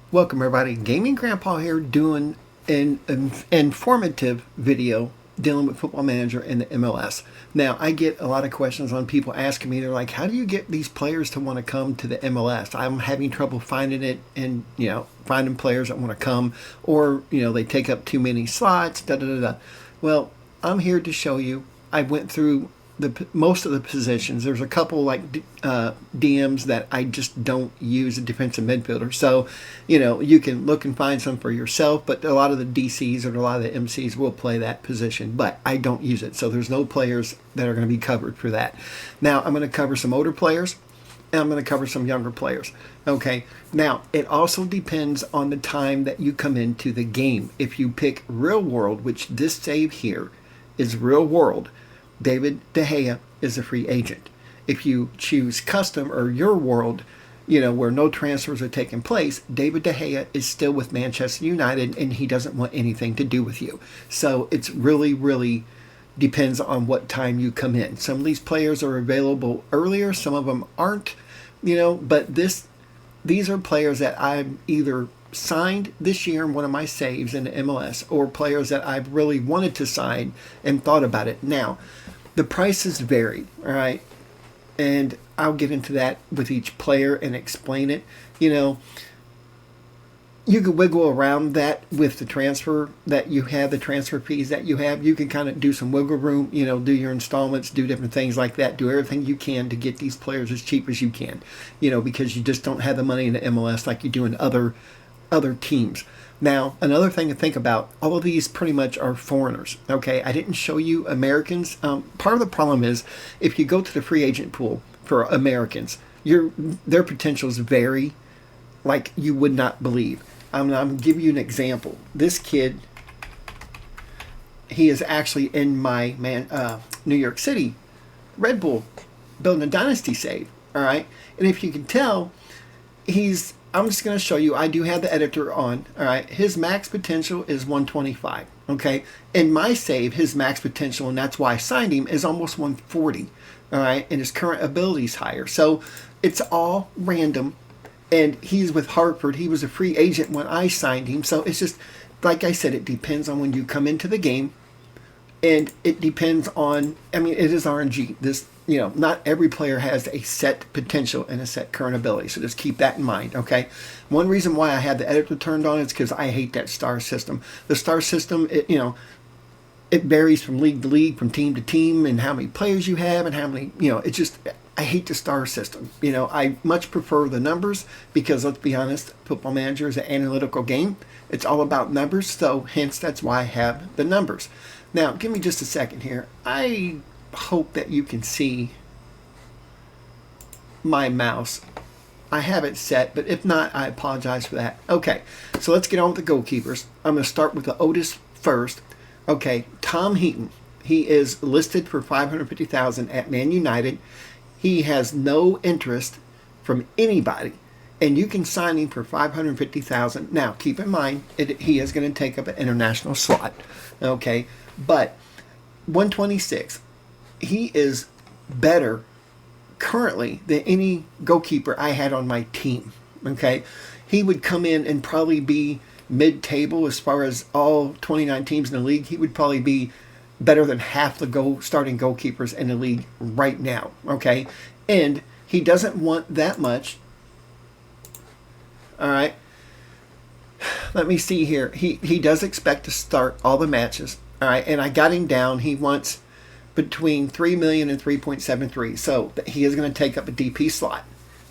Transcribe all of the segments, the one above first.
Welcome everybody, Gaming Grandpa here doing an informative video dealing with Football Manager and the MLS. Now, I get a lot of questions on people asking me, they're like, how do you get these players to want to come to the MLS? I'm having trouble finding it and, finding players that want to come, or, they take up too many slots, da da da da. Well, I'm here to show you. I went through most of the positions. There's a couple like DMs that I just don't use a defensive midfielder. So, you can look and find some for yourself, but a lot of the DCs or a lot of the MCs will play that position, but I don't use it. So there's no players that are going to be covered for that. Now, I'm going to cover some older players and I'm going to cover some younger players. Okay. Now, it also depends on the time that you come into the game. If you pick real world, which this save here is real world, David De Gea is a free agent. If you choose custom or your world, where no transfers are taking place, David De Gea is still with Manchester United and he doesn't want anything to do with you. So it's really, really depends on what time you come in. Some of these players are available earlier, some of them aren't, but these are players that I've either signed this year in one of my saves in the MLS, or players that I've really wanted to sign and thought about it. Now, the prices vary, all right? And I'll get into that with each player and explain it. You can wiggle around that with the transfer that you have, the transfer fees that you have. You can kind of do some wiggle room, do your installments, do different things like that. Do everything you can to get these players as cheap as you can, because you just don't have the money in the MLS like you do in other teams. Now, another thing to think about, all of these pretty much are foreigners. Okay, I didn't show you Americans. Part of the problem is if you go to the free agent pool for Americans, their potentials vary like you would not believe. I'm going to give you an example. This kid, he is actually in my New York City Red Bull building a dynasty save. All right, and if you can tell, I'm just going to show you. I do have the editor on. All right. His max potential is 125. Okay. In my save, his max potential, and that's why I signed him, is almost 140. All right. And his current ability is higher. So it's all random. And he's with Hartford. He was a free agent when I signed him. So it's just, like I said, it depends on when you come into the game. And it depends on, it is RNG. Not every player has a set potential and a set current ability. So just keep that in mind, okay? One reason why I had the editor turned on is because I hate that star system. The star system, it varies from league to league, from team to team, and how many players you have and how many, it's just, I hate the star system. I much prefer the numbers because, let's be honest, Football Manager is an analytical game. It's all about numbers, so hence that's why I have the numbers. Now, give me just a second here. I hope that you can see my mouse. I have it set, but if not, I apologize for that. Okay, so let's get on with the goalkeepers. I'm going to start with the Otis first. Okay, Tom Heaton. He is listed for $550,000 at Man United. He has no interest from anybody, and you can sign him for $550,000. Now, keep in mind, he is going to take up an international slot. Okay, but 126. He is better currently than any goalkeeper I had on my team. Okay, he would come in and probably be mid-table as far as all 29 teams in the league. He would probably be better than half the starting goalkeepers in the league right now. Okay, and he doesn't want that much. All right, let me see here. He does expect to start all the matches. All right, and I got him down. He wants between 3 million and 3.73. So he is going to take up a DP slot.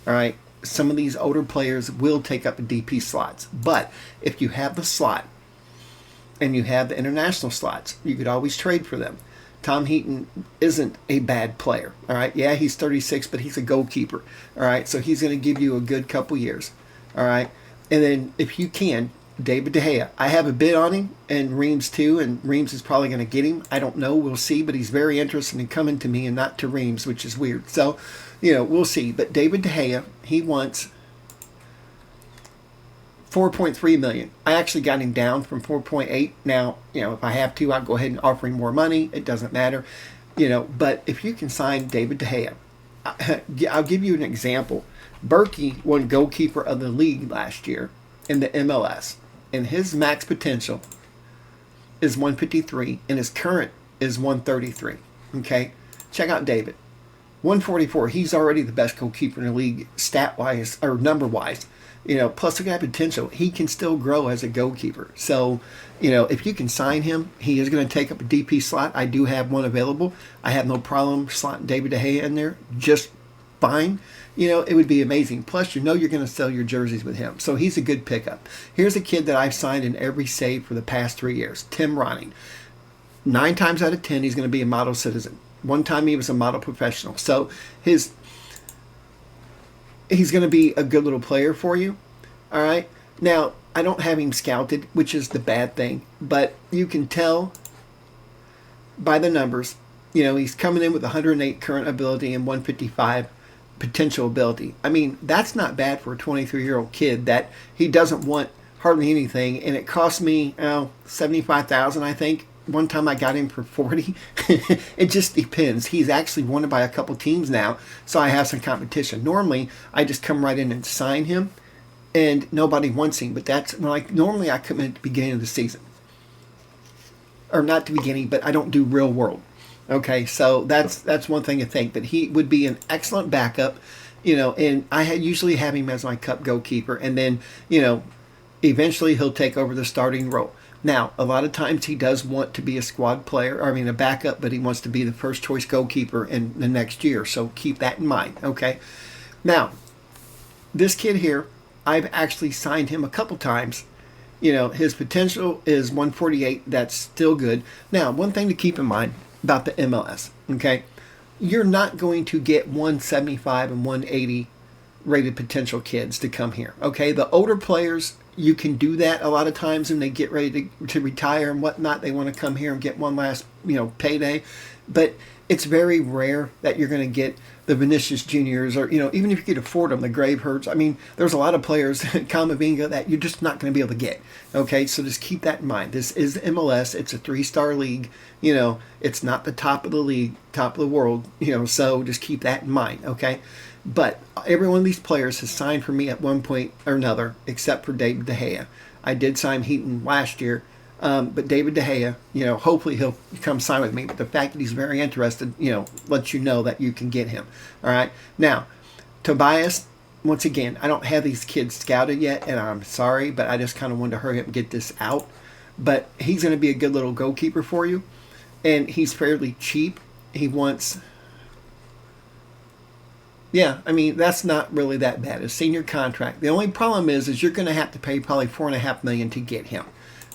All right. Some of these older players will take up the DP slots. But if you have the slot and you have the international slots, you could always trade for them. Tom Heaton isn't a bad player. All right. Yeah, he's 36, but he's a goalkeeper. All right. So he's going to give you a good couple years. All right. And then if you can, David De Gea. I have a bid on him, and Reims too, and Reims is probably going to get him. I don't know. We'll see, but he's very interested in coming to me and not to Reims, which is weird. So, we'll see. But David De Gea, he wants 4.3 million. I actually got him down from 4.8. Now, if I have to, I'll go ahead and offer him more money. It doesn't matter. But if you can sign David De Gea, I'll give you an example. Berkey won goalkeeper of the league last year. in the MLS, and his max potential is 153, and his current is 133. Okay, check out David. 144. He's already the best goalkeeper in the league, stat wise or number wise. Plus look at that potential. He can still grow as a goalkeeper. So, if you can sign him, he is going to take up a DP slot. I do have one available. I have no problem slotting David De Gea in there just fine. It would be amazing. Plus, you're going to sell your jerseys with him. So he's a good pickup. Here's a kid that I've signed in every save for the past 3 years, Tim Ronning. 9 times out of 10, he's going to be a model citizen. One time he was a model professional. So he's going to be a good little player for you. All right. Now, I don't have him scouted, which is the bad thing. But you can tell by the numbers. He's coming in with 108 current ability and 155 potential ability. I mean, that's not bad for a 23-year-old kid that he doesn't want hardly anything. And it cost me $75,000, I think. One time I got him for 40. It just depends. He's actually wanted by a couple teams now, so I have some competition. Normally, I just come right in and sign him, and nobody wants him. But that's when normally I come in at the beginning of the season, or not the beginning, but I don't do real world. Okay, so that's one thing to think. But he would be an excellent backup, and I usually have him as my cup goalkeeper, and then eventually he'll take over the starting role. Now, a lot of times he does want to be a squad player, a backup, but he wants to be the first choice goalkeeper in the next year. So keep that in mind, okay? Now, this kid here, I've actually signed him a couple times. His potential is 148. That's still good. Now, one thing to keep in mind about the MLS, okay? You're not going to get 175 and 180 rated potential kids to come here, okay? The older players, you can do that a lot of times when they get ready to retire and whatnot. They want to come here and get one last, payday. But it's very rare that you're going to get the Vinicius Juniors or, even if you could afford them, the Graveherds. I mean, there's a lot of players, Camavinga, that you're just not going to be able to get. Okay, so just keep that in mind. This is the MLS. It's a 3-star league. It's not the top of the league, top of the world, so just keep that in mind, okay? But every one of these players has signed for me at one point or another, except for David De Gea. I did sign Heaton last year, but David De Gea, hopefully he'll come sign with me. But the fact that he's very interested, lets you know that you can get him. All right. Now, Tobias, once again, I don't have these kids scouted yet, and I'm sorry, but I just kind of wanted to hurry up and get this out. But he's going to be a good little goalkeeper for you, and he's fairly cheap. He wants... Yeah, I mean, that's not really that bad. A senior contract. The only problem is you're going to have to pay probably $4.5 million to get him.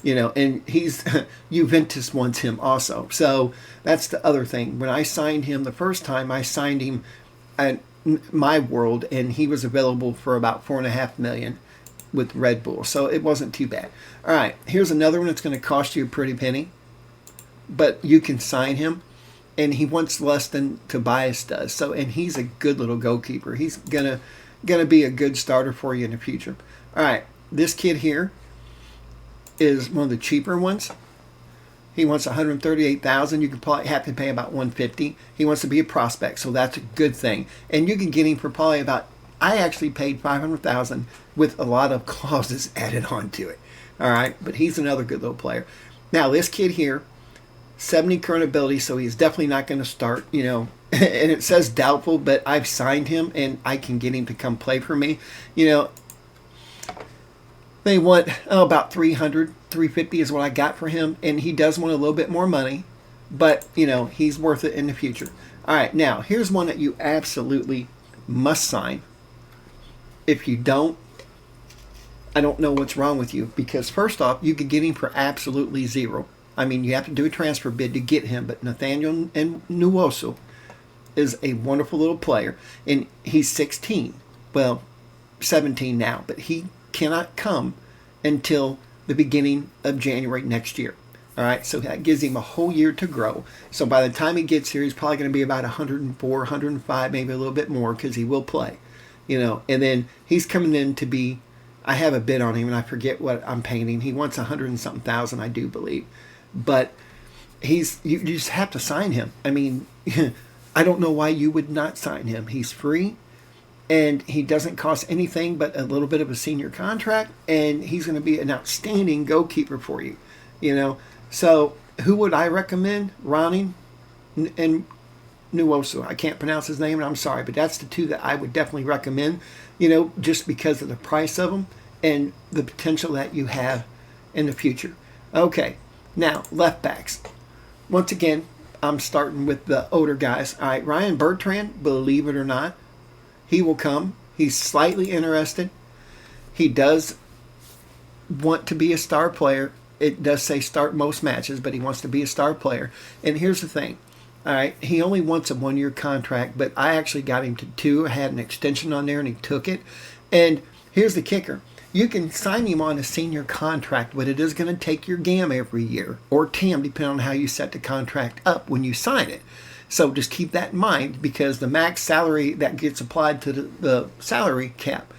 And he's Juventus wants him also. So that's the other thing. When I signed him the first time, I signed him at my world, and he was available for about $4.5 million with Red Bull. So it wasn't too bad. All right, here's another one that's going to cost you a pretty penny, but you can sign him. And he wants less than Tobias does. So, and he's a good little goalkeeper. He's gonna be a good starter for you in the future. All right, this kid here is one of the cheaper ones. He wants $138,000. You could probably have to pay about $150. He wants to be a prospect, so that's a good thing. And you can get him for probably about. I actually paid $500,000 with a lot of clauses added on to it. All right, but he's another good little player. Now this kid here. 70 current ability, so he's definitely not going to start, and it says doubtful, but I've signed him, and I can get him to come play for me. They want about 300, 350 is what I got for him, and he does want a little bit more money, but, he's worth it in the future. All right, now, here's one that you absolutely must sign. If you don't, I don't know what's wrong with you, because first off, you could get him for absolutely zero. I mean, you have to do a transfer bid to get him, but Nathaniel Nwosu is a wonderful little player, and he's 16. Well, 17 now, but he cannot come until the beginning of January next year. All right, so that gives him a whole year to grow. So by the time he gets here, he's probably going to be about 104, 105, maybe a little bit more, because he will play. And then he's coming in to be, I have a bid on him, and I forget what I'm paying him. He wants 100 and something thousand, I do believe. But you just have to sign him. I mean, I don't know why you would not sign him. He's free. and he doesn't cost anything but a little bit of a senior contract, and he's going to be an outstanding goalkeeper for you. You know, so who would I recommend? Ronnie and Nuoso. I can't pronounce his name, and I'm sorry, but that's the two that I would definitely recommend. You know, just because of the price of them and the potential that you have in the future. Okay, now left backs. Once again, I'm starting with the older guys. All right, Ryan Bertrand, believe it or not, he will come. He's slightly interested. He does want to be a star player. It does say start most matches, but he wants to be a star player. And here's the thing. All right, he only wants a 1-year contract, but I actually got him to 2. I had an extension on there, and he took it. And here's the kicker. You can sign him on a senior contract, but it is going to take your GAM every year, or TAM, depending on how you set the contract up when you sign it. So just keep that in mind, because the max salary that gets applied to the salary cap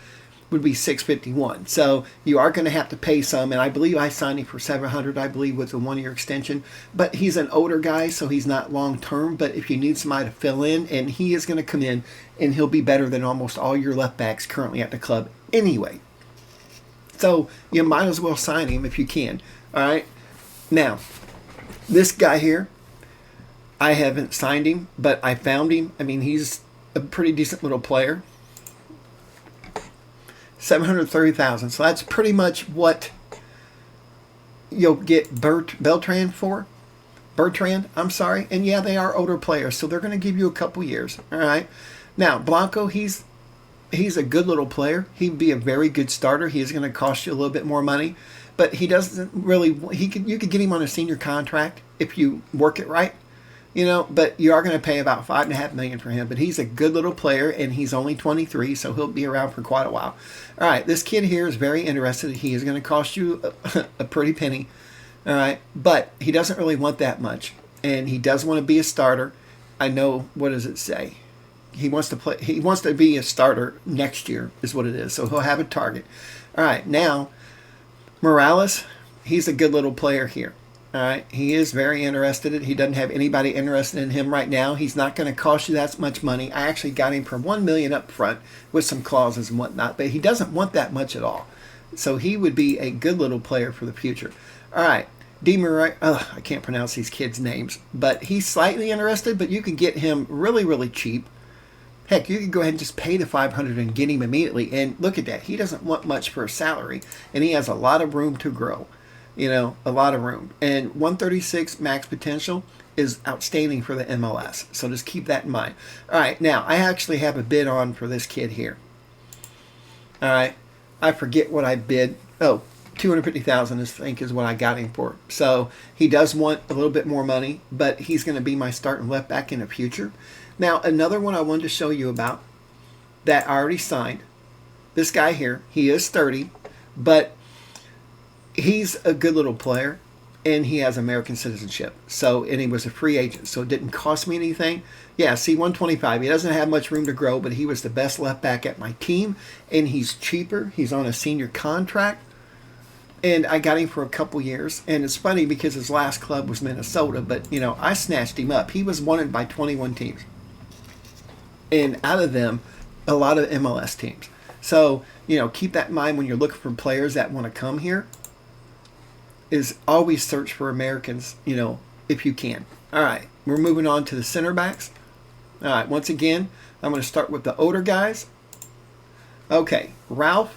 would be $651. So you are going to have to pay some, and I believe I signed him for $700, I believe, with a 1-year extension. But he's an older guy, so he's not long term. But if you need somebody to fill in, and he is going to come in, and he'll be better than almost all your left backs currently at the club anyway. So you might as well sign him if you can. All right. Now, this guy here, I haven't signed him, but I found him. I mean, he's a pretty decent little player. $730,000. So that's pretty much what you'll get Bertrand for. Bertrand, I'm sorry. And yeah, they are older players, so they're going to give you a couple years. All right. Now, Blanco, he's a good little player. He'd be a very good starter. He is going to cost you a little bit more money, but he doesn't really. You could get him on a senior contract if you work it right, you know. But you are going to pay about $5.5 million for him. But he's a good little player, and he's only 23, so he'll be around for quite a while. All right, this kid here is very interested. He is going to cost you a pretty penny. All right, but he doesn't really want that much, and he does want to be a starter. I know. What does it say? He wants to play. He wants to be a starter next year, is what it is. So he'll have a target. All right, now Morales, he's a good little player here. All right, he is very interested. He doesn't have anybody interested in him right now. He's not going to cost you that much money. I actually got him for $1 million up front with some clauses and whatnot, but he doesn't want that much at all. So he would be a good little player for the future. All right. I can't pronounce these kids' names, but he's slightly interested, but you can get him really, really cheap. Heck, you could go ahead and just pay the $500 and get him immediately. And look at that. He doesn't want much for a salary, and he has a lot of room to grow. You know, a lot of room. And 136 max potential is outstanding for the MLS. So just keep that in mind. All right, now I actually have a bid on for this kid here. All right, I forget what I bid. Oh, $250,000 I think is what I got him for. So he does want a little bit more money, but he's going to be my starting left back in the future. Now, another one I wanted to show you about that I already signed. This guy here, he is 30, but he's a good little player, and he has American citizenship. So, and he was a free agent, so it didn't cost me anything. Yeah, see, 125. He doesn't have much room to grow, but he was the best left back at my team, and he's cheaper. He's on a senior contract, and I got him for a couple years. And it's funny because his last club was Minnesota, but, you know, I snatched him up. He was wanted by 21 teams. And out of them, a lot of MLS teams. So, you know, keep that in mind when you're looking for players that want to come here, is always search for Americans, you know, if you can. All right, we're moving on to the center backs. All right, once again, I'm going to start with the older guys. Okay, Ralph,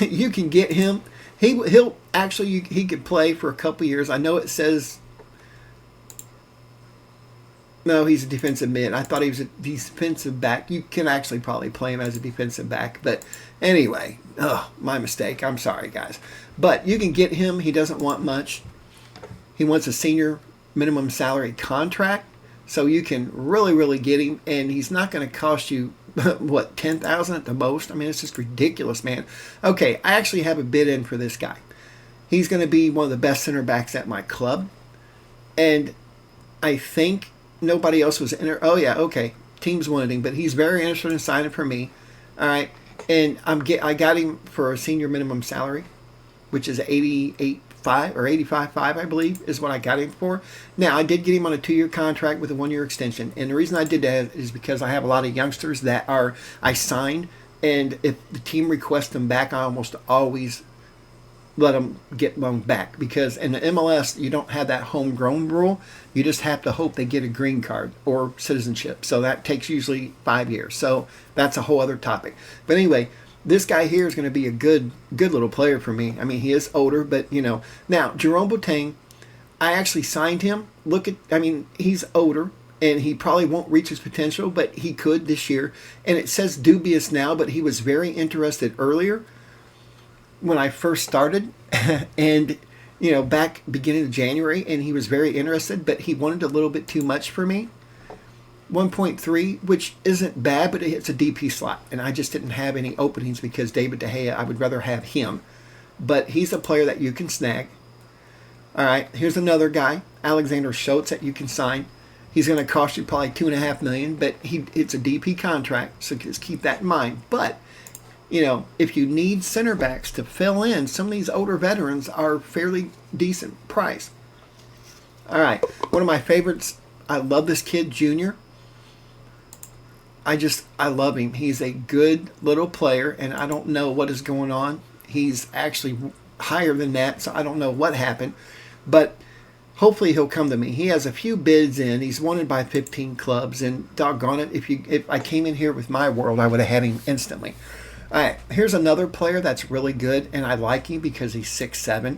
you can get him. He'll actually, he could play for a couple years. I know it says, no, he's a defensive mid. I thought he was a defensive back. You can actually probably play him as a defensive back. But anyway, my mistake. I'm sorry, guys. But you can get him. He doesn't want much. He wants a senior minimum salary contract. So you can really, really get him. And he's not going to cost you, what, $10,000 at the most? I mean, it's just ridiculous, man. Okay, I actually have a bid in for this guy. He's going to be one of the best center backs at my club. And I think nobody else was in there. Oh, yeah, okay. Teams wanted him, but he's very interested in signing for me. All right. And I got him for a senior minimum salary, which is $88,000 85 or 85.5, I believe, is what I got him for. Now, I did get him on a 2-year contract with a 1-year extension. And the reason I did that is because I have a lot of youngsters that I signed. And if the team requests them back, I almost always let them get loaned back, because in the MLS you don't have that homegrown rule. You just have to hope they get a green card or citizenship. So that takes usually 5 years. So that's a whole other topic. But anyway, this guy here is going to be a good little player for me. I mean, he is older, but now Jerome Boateng, I actually signed him. He's older and he probably won't reach his potential, but he could this year. And it says dubious now, but he was very interested earlier when I first started and back beginning of January, and he was very interested, but he wanted a little bit too much for me. 1.3, which isn't bad, but it's a DP slot, and I just didn't have any openings because David De Gea, I would rather have him, but he's a player that you can snag. All right, here's another guy, Alexander Schultz, that you can sign. He's going to cost you probably $2.5 million, but it's a DP contract, so just keep that in mind. But if you need center backs to fill in, some of these older veterans are fairly decent price. All right, one of my favorites, I love this kid, Junior. I love him. He's a good little player, and I don't know what is going on. He's actually higher than that, so I don't know what happened. But hopefully he'll come to me. He has a few bids in. He's wanted by 15 clubs, and doggone it, if I came in here with my world, I would have had him instantly. All right, here's another player that's really good, and I like him because he's 6'7",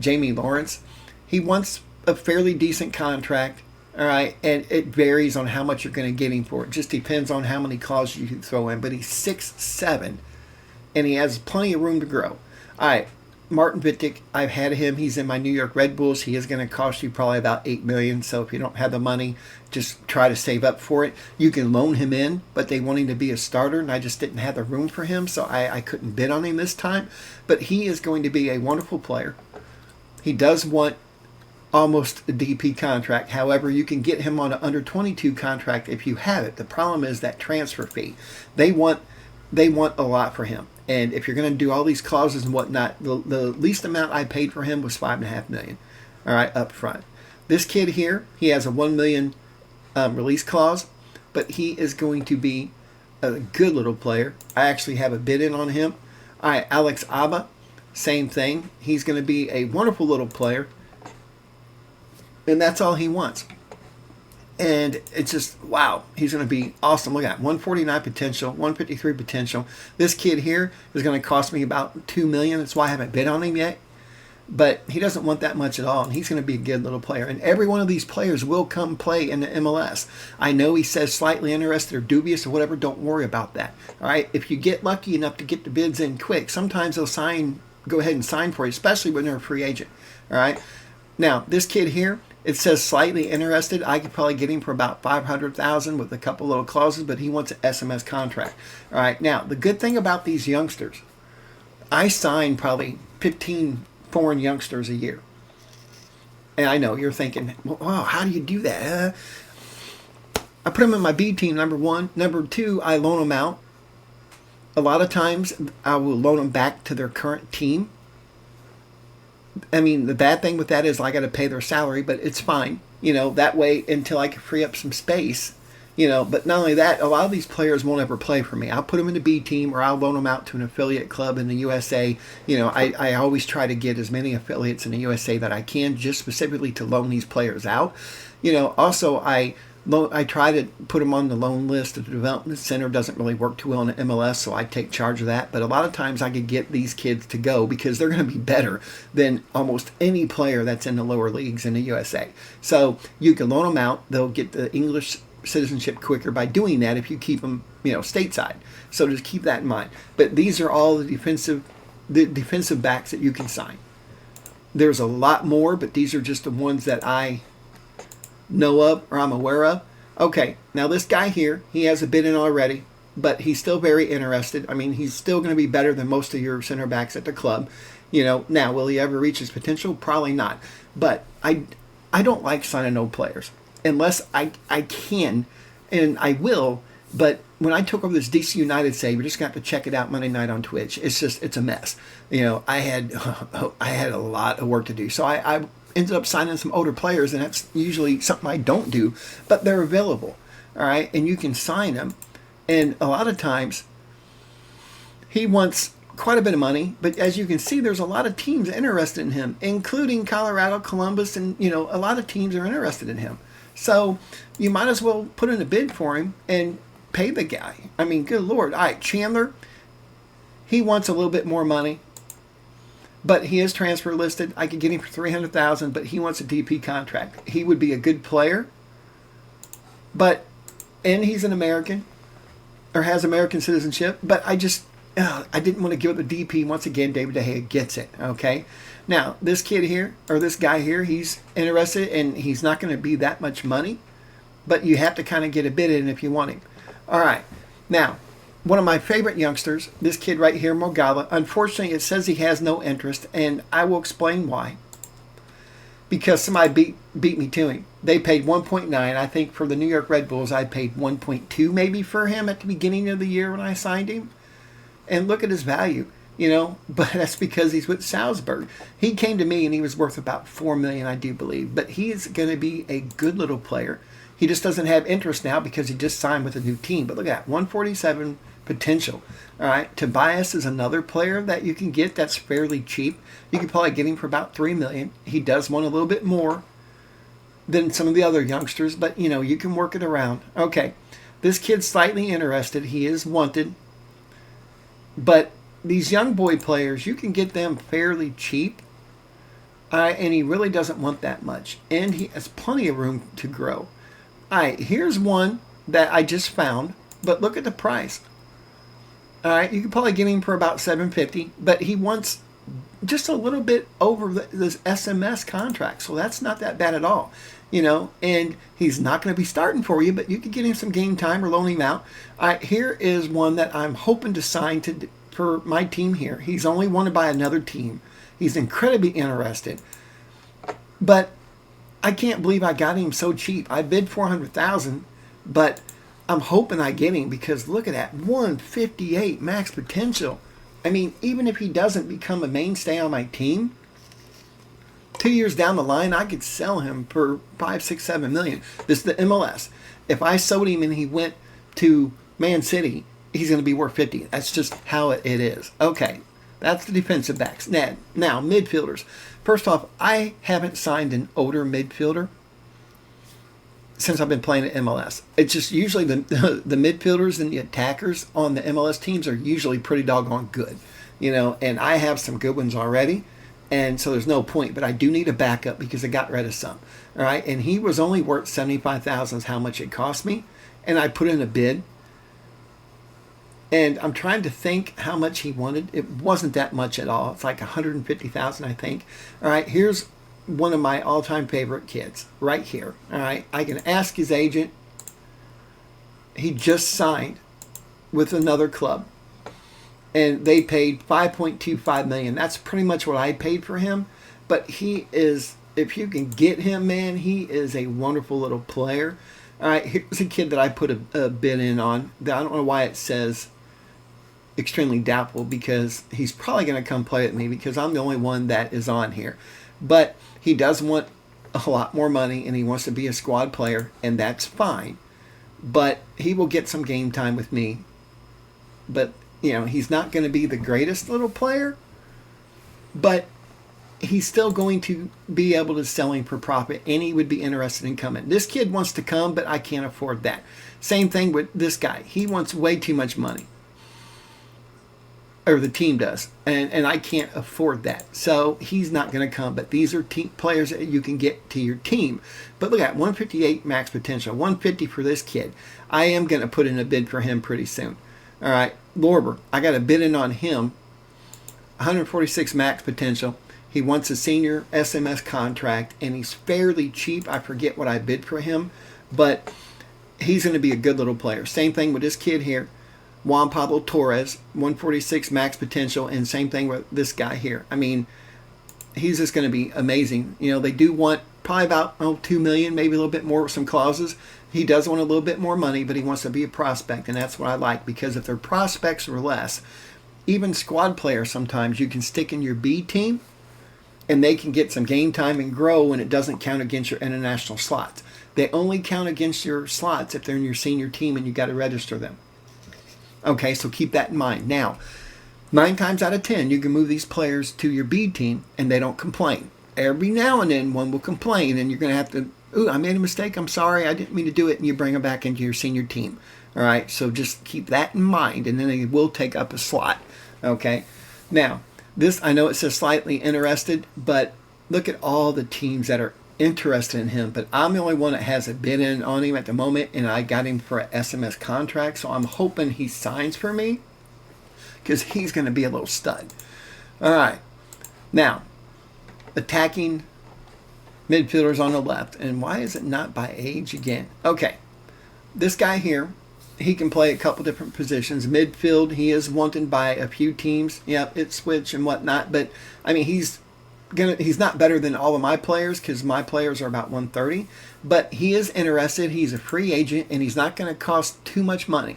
Jamie Lawrence. He wants a fairly decent contract, all right, and it varies on how much you're going to get him for. It just depends on how many clauses you can throw in, but he's 6'7", and he has plenty of room to grow. All right, Martin Vitic, I've had him. He's in my New York Red Bulls. He is going to cost you probably about $8 million, so if you don't have the money, just try to save up for it. You can loan him in, but they want him to be a starter, and I just didn't have the room for him, so I couldn't bid on him this time. But he is going to be a wonderful player. He does want almost a DP contract. However, you can get him on an under 22 contract if you have it. The problem is that transfer fee. They want a lot for him. And if you're going to do all these clauses and whatnot, the least amount I paid for him was $5.5 million. All right, up front. This kid here, he has a $1 million release clause, but he is going to be a good little player. I actually have a bid in on him. All right, Alex Abba, same thing. He's going to be a wonderful little player, and that's all he wants. And it's just, wow, he's going to be awesome. Look at that, 149 potential, 153 potential. This kid here is going to cost me about $2 million. That's why I haven't bid on him yet. But he doesn't want that much at all, and he's going to be a good little player. And every one of these players will come play in the MLS. I know he says slightly interested or dubious or whatever. Don't worry about that. All right, if you get lucky enough to get the bids in quick, sometimes they'll go ahead and sign for you, especially when they're a free agent. All right. Now, this kid here, it says slightly interested. I could probably get him for about $500,000 with a couple little clauses, but he wants an SMS contract. All right. Now, the good thing about these youngsters, I sign probably 15 foreign youngsters a year. And I know you're thinking, well, wow, how do you do that? I put them in my B team, number one. Number two, I loan them out. A lot of times, I will loan them back to their current team. I mean, the bad thing with that is I got to pay their salary, but it's fine. That way until I can free up some space. But not only that, a lot of these players won't ever play for me. I'll put them in the B team or I'll loan them out to an affiliate club in the USA. I always try to get as many affiliates in the USA that I can, just specifically to loan these players out. Also I try to put them on the loan list. The development center doesn't really work too well in the MLS, so I take charge of that. But a lot of times I could get these kids to go because they're going to be better than almost any player that's in the lower leagues in the USA. So you can loan them out. They'll get the English citizenship quicker by doing that if you keep them, stateside. So just keep that in mind. But these are all the defensive backs that you can sign. There's a lot more, but these are just the ones that I know of or I'm aware of. Okay, now this guy here, he has a bid in already, but he's still very interested. I mean, he's still going to be better than most of your center backs at the club. Now, will he ever reach his potential? Probably not. But I don't like signing old players unless I can, and I will But when I took over this DC United save, you just got to check it out Monday night on Twitch. It's a mess. I had a lot of work to do. So I ended up signing some older players, and that's usually something I don't do, but they're available. All right, and you can sign them. And a lot of times, he wants quite a bit of money, but as you can see, there's a lot of teams interested in him, including Colorado, Columbus, and a lot of teams are interested in him. So you might as well put in a bid for him and pay the guy. I mean, good Lord. All right, Chandler, he wants a little bit more money, but he is transfer listed. I could get him for $300,000, but he wants a DP contract. He would be a good player, and he's an American or has American citizenship, but I didn't want to give it the DP. Once again, David De Gea gets it, okay? Now, this kid here, or this guy here, he's interested, and he's not going to be that much money, but you have to kind of get a bid in if you want him. All right. Now, one of my favorite youngsters, this kid right here, Mogala, unfortunately, it says he has no interest, and I will explain why. Because somebody beat me to him. They paid 1.9. I think for the New York Red Bulls, I paid 1.2 maybe for him at the beginning of the year when I signed him. And look at his value, but that's because he's with Salzburg. He came to me and he was worth about $4 million, I do believe. But he is going to be a good little player. He just doesn't have interest now because he just signed with a new team. But look at that, 147 potential. All right, Tobias is another player that you can get that's fairly cheap. You could probably get him for about $3 million. He does want a little bit more than some of the other youngsters, but you can work it around. Okay, this kid's slightly interested. He is wanted. But these young boy players, you can get them fairly cheap. And he really doesn't want that much. And he has plenty of room to grow. All right, here's one that I just found. But look at the price. All right, you could probably get him for about $750. But he wants just a little bit over this SMS contract. So that's not that bad at all. And he's not going to be starting for you, but you could get him some game time or loan him out. All right, here is one that I'm hoping to sign for my team here. He's only wanted by another team. He's incredibly interested. But I can't believe I got him so cheap. I bid $400,000, but I'm hoping I get him because look at that, 158 max potential. I mean, even if he doesn't become a mainstay on my team, 2 years down the line, I could sell him for $5, $6, $7 million. This is the MLS. If I sold him and he went to Man City, he's going to be worth 50. That's just how it is. Okay, that's the defensive backs. Now, midfielders. First off, I haven't signed an older midfielder since I've been playing at MLS. It's just usually the midfielders and the attackers on the MLS teams are usually pretty doggone good. And I have some good ones already. And so there's no point, but I do need a backup because I got rid of some. All right, and he was only worth $75,000 is how much it cost me, and I put in a bid. And I'm trying to think how much he wanted. It wasn't that much at all. It's like $150,000, I think. All right, here's one of my all-time favorite kids right here. All right, I can ask his agent. He just signed with another club. And they paid $5.25 million. That's pretty much what I paid for him. But he is, if you can get him, man, he is a wonderful little player. All right, here's a kid that I put a bid in on. I don't know why it says extremely doubtful because he's probably going to come play with me because I'm the only one that is on here. But he does want a lot more money and he wants to be a squad player, and that's fine. But he will get some game time with me. But he's not going to be the greatest little player, but he's still going to be able to sell him for profit, and he would be interested in coming. This kid wants to come, but I can't afford that. Same thing with this guy. He wants way too much money, or the team does, and I can't afford that. So he's not going to come, but these are players that you can get to your team. But look at 158 max potential, 150 for this kid. I am going to put in a bid for him pretty soon. All right, Lorber, I got a bid in on him, 146 max potential. He wants a senior SMS contract, and he's fairly cheap. I forget what I bid for him, but he's going to be a good little player. Same thing with this kid here, Juan Pablo Torres, 146 max potential, and same thing with this guy here. I mean, he's just going to be amazing. They do want probably about $2 million, maybe a little bit more with some clauses He does want a little bit more money, but he wants to be a prospect, and that's what I like, because if their prospects are less, even squad players sometimes you can stick in your B team and they can get some game time and grow, and it doesn't count against your international slots. They only count against your slots if they're in your senior team and you got to register them. Okay, so keep that in mind. Now, 9 times out of 10, you can move these players to your B team and they don't complain. Every now and then one will complain and you're going to have to, ooh, I made a mistake, I'm sorry, I didn't mean to do it, and you bring them back into your senior team. All right, so just keep that in mind, and then they will take up a slot. Okay, now, this, I know it says slightly interested, but look at all the teams that are interested in him. But I'm the only one that has a bid in on him at the moment, and I got him for an SMS contract, so I'm hoping he signs for me, because he's going to be a little stud. All right, now, attacking midfielders on the left. And why is it not by age again? Okay, this guy here, he can play a couple different positions. Midfield, he is wanted by a few teams. Yep, it's switch and whatnot. But I mean, he's not better than all of my players, because my players are about 130. But he is interested. He's a free agent, and he's not going to cost too much money.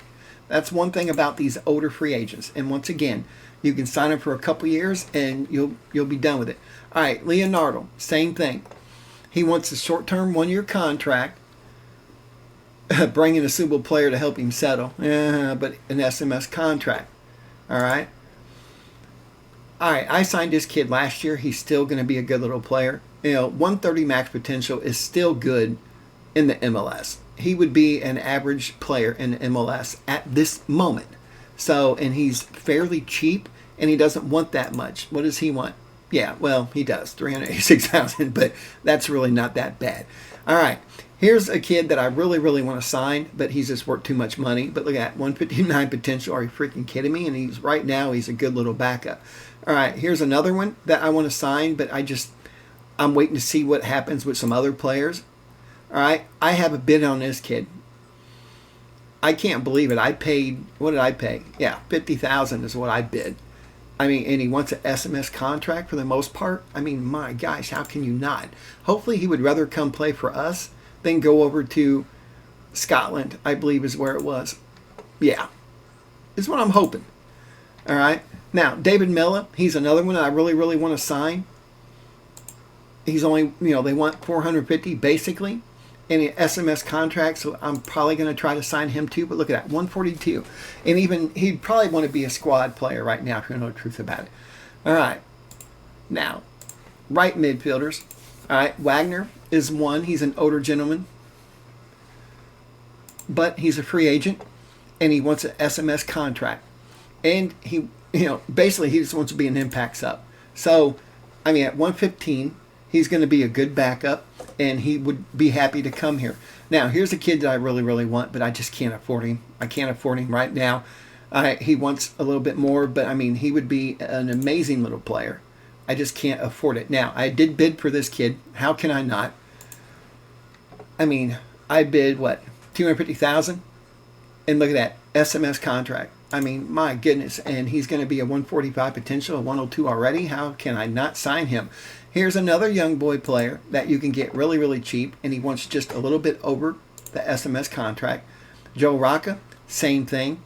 That's one thing about these older free agents. And once again, you can sign him for a couple years, and you'll be done with it. All right, Leonardo, same thing. He wants a short-term 1-year contract. Bringing a suitable player to help him settle. But an SMS contract. All right. I signed this kid last year. He's still going to be a good little player. 130 max potential is still good in the MLS. He would be an average player in the MLS at this moment. So, and he's fairly cheap, and he doesn't want that much. What does he want? Yeah, well, he does, $386,000, but that's really not that bad. All right. Here's a kid that I really, really want to sign, but he's just worth too much money. But look at that, 159 potential. Are you freaking kidding me? And he's right now, he's a good little backup. All right, here's another one that I want to sign, but I'm waiting to see what happens with some other players. All right, I have a bid on this kid. I can't believe it. I paid, what did I pay? Yeah, $50,000 is what I bid. I mean, and he wants an SMS contract for the most part. I mean, my gosh, how can you not? Hopefully he would rather come play for us than go over to Scotland, I believe is where it was. Yeah, is what I'm hoping. All right. Now, David Mella, he's another one that I really, really want to sign. He's only, they want 450 basically in an SMS contract, so I'm probably going to try to sign him too. But look at that, 142. And even, he'd probably want to be a squad player right now, if you know the truth about it. All right. Now, right midfielders. All right, Wagner is one. He's an older gentleman, but he's a free agent, and he wants an SMS contract. And he, basically he just wants to be an impact sub. So, I mean, at 115, he's going to be a good backup, and he would be happy to come here. Now, here's a kid that I really, really want, but I just can't afford him. I can't afford him right now. He wants a little bit more, but I mean, he would be an amazing little player. I just can't afford it. Now, I did bid for this kid. How can I not? I mean, I bid, what, $250,000? And look at that, SMS contract. I mean, my goodness. And he's going to be a 145 potential, a 102 already. How can I not sign him? Here's another young boy player that you can get really, really cheap, and he wants just a little bit over the SMS contract. Joe Rocca, same thing.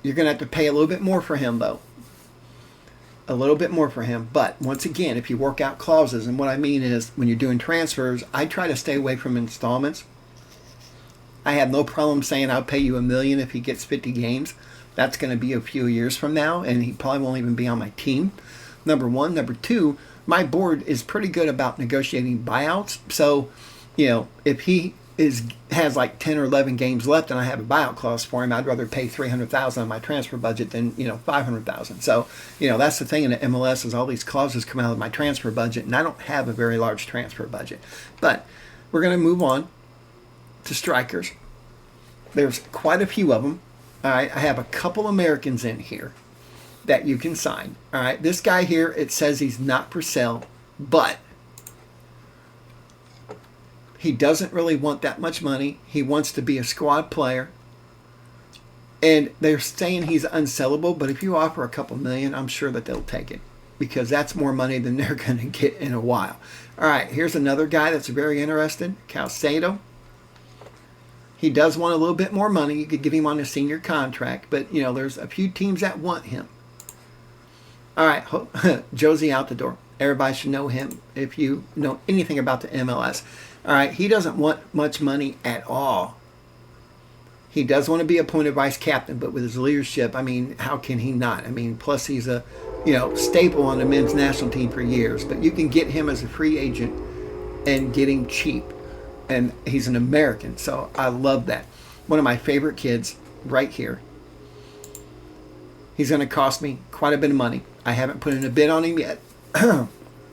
You're going to have to pay a little bit more for him, though. A little bit more for him. But once again, if you work out clauses, and what I mean is when you're doing transfers, I try to stay away from installments. I have no problem saying I'll pay you $1 million if he gets 50 games. That's going to be a few years from now, and he probably won't even be on my team. Number one. Number two, my board is pretty good about negotiating buyouts. So, if he has like 10 or 11 games left and I have a buyout clause for him, I'd rather pay $300,000 on my transfer budget than, $500,000. So, that's the thing in the MLS is all these clauses come out of my transfer budget, and I don't have a very large transfer budget. But we're going to move on to strikers. There's quite a few of them. All right, I have a couple Americans in here that you can sign. All right, this guy here, it says he's not for sale, but he doesn't really want that much money. He wants to be a squad player. And they're saying he's unsellable, but if you offer a couple million, I'm sure that they'll take it, because that's more money than they're going to get in a while. All right, here's another guy that's very interested, Calcedo. He does want a little bit more money. You could get him on a senior contract, but there's a few teams that want him. All right, Josie out the door. Everybody should know him if you know anything about the MLS. All right, he doesn't want much money at all. He does want to be appointed vice captain, but with his leadership, I mean, how can he not? I mean, plus he's a staple on the men's national team for years. But you can get him as a free agent and get him cheap. And he's an American, so I love that. One of my favorite kids right here. He's going to cost me quite a bit of money. I haven't put in a bid on him yet.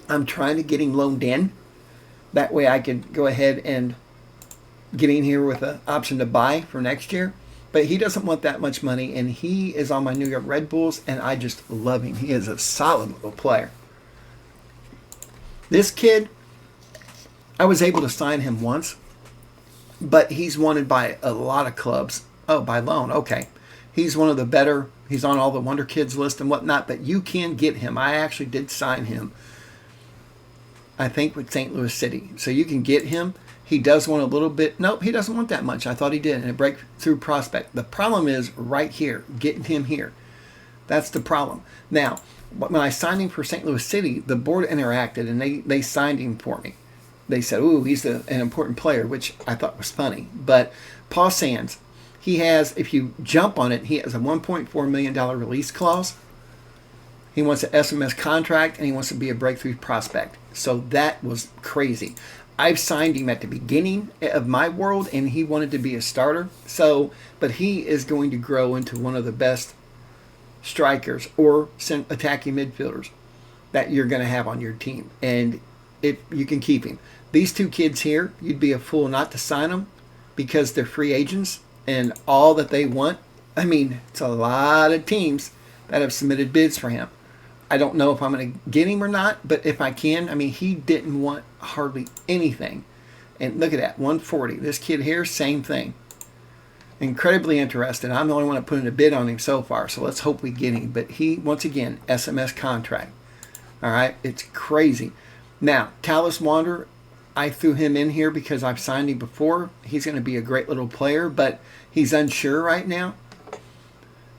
I'm trying to get him loaned in. That way I can go ahead and get in here with an option to buy for next year. But he doesn't want that much money, and he is on my New York Red Bulls, and I just love him. He is a solid little player. This kid, I was able to sign him once, but he's wanted by a lot of clubs. Oh, by loan, okay. He's one of the better, he's on all the Wonder Kids list and whatnot, but you can get him. I actually did sign him, I think, with St. Louis City. So you can get him. He does want a little bit. Nope, he doesn't want that much. I thought he did, and a breakthrough prospect. The problem is right here, getting him here. That's the problem. Now, when I signed him for St. Louis City, the board interacted, and they signed him for me. They said, ooh, he's an important player, which I thought was funny. But Paul Sands, he has, if you jump on it, he has a $1.4 million release clause. He wants an SMS contract, and he wants to be a breakthrough prospect. So that was crazy. I've signed him at the beginning of my world, and he wanted to be a starter. So, but he is going to grow into one of the best strikers or attacking midfielders that you're going to have on your team. And if you can keep him. These two kids here, you'd be a fool not to sign them because they're free agents and all that they want. I mean, it's a lot of teams that have submitted bids for him. I don't know if I'm going to get him or not, but if I can, I mean, he didn't want hardly anything. And look at that, 140. This kid here, same thing. Incredibly interested. I'm the only one that put in a bid on him so far, so let's hope we get him. But he, once again, SMS contract. All right, it's crazy. Now, Tallis Wanderer, I threw him in here because I've signed him before. He's going to be a great little player, but he's unsure right now.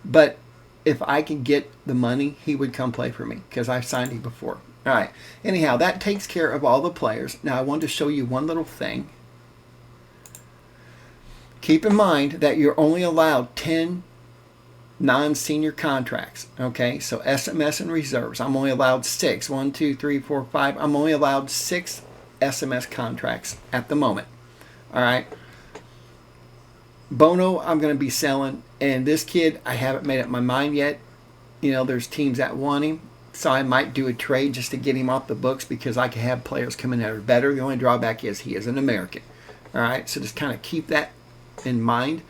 But if I can get the money, he would come play for me because I've signed him before. All right. Anyhow, that takes care of all the players. Now, I wanted to show you one little thing. Keep in mind that you're only allowed 10 non-senior contracts. Okay, so SMS and reserves. I'm only allowed 6. 1, 2, 3, 4, 5. I'm only allowed 6 SMS contracts at the moment. All right. Bono, I'm going to be selling. And this kid, I haven't made up my mind yet. There's teams that want him. So I might do a trade just to get him off the books because I can have players come in that are better. The only drawback is he is an American. All right. So just kind of keep that in mind.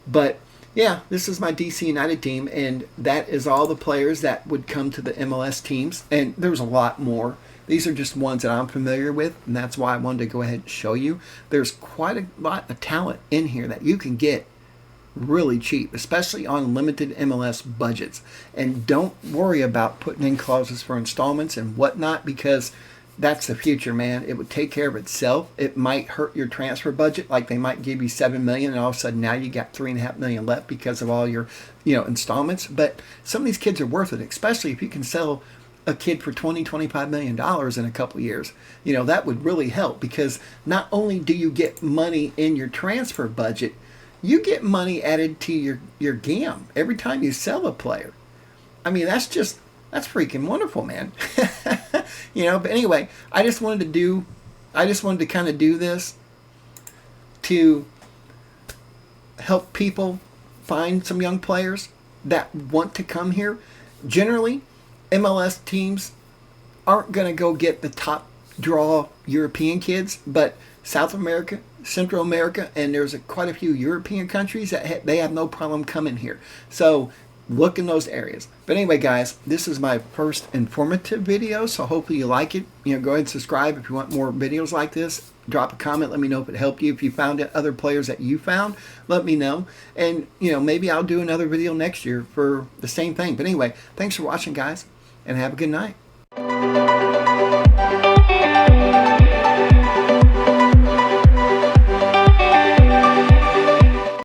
But yeah, this is my DC United team. And that is all the players that would come to the MLS teams. And there's a lot more. These are just ones that I'm familiar with, and that's why I wanted to go ahead and show you. There's quite a lot of talent in here that you can get really cheap, especially on limited MLS budgets. And don't worry about putting in clauses for installments and whatnot because that's the future, man. It would take care of itself. It might hurt your transfer budget, like they might give you $7 million, and all of a sudden now you got $3.5 million left because of all your installments. But some of these kids are worth it, especially if you can sell a kid for $20-25 million in a couple of years. That would really help because not only do you get money in your transfer budget, you get money added to your GAM every time you sell a player. I mean, that's freaking wonderful, man. But anyway, I just wanted to kind of do this to help people find some young players that want to come here. Generally, MLS teams aren't going to go get the top draw European kids, but South America, Central America, and there's quite a few European countries that they have no problem coming here. So look in those areas. But anyway, guys, this is my first informative video, so hopefully you like it. Go ahead and subscribe if you want more videos like this. Drop a comment. Let me know if it helped you. If you found other players that you found, let me know. And, maybe I'll do another video next year for the same thing. But anyway, thanks for watching, guys, and have a good night.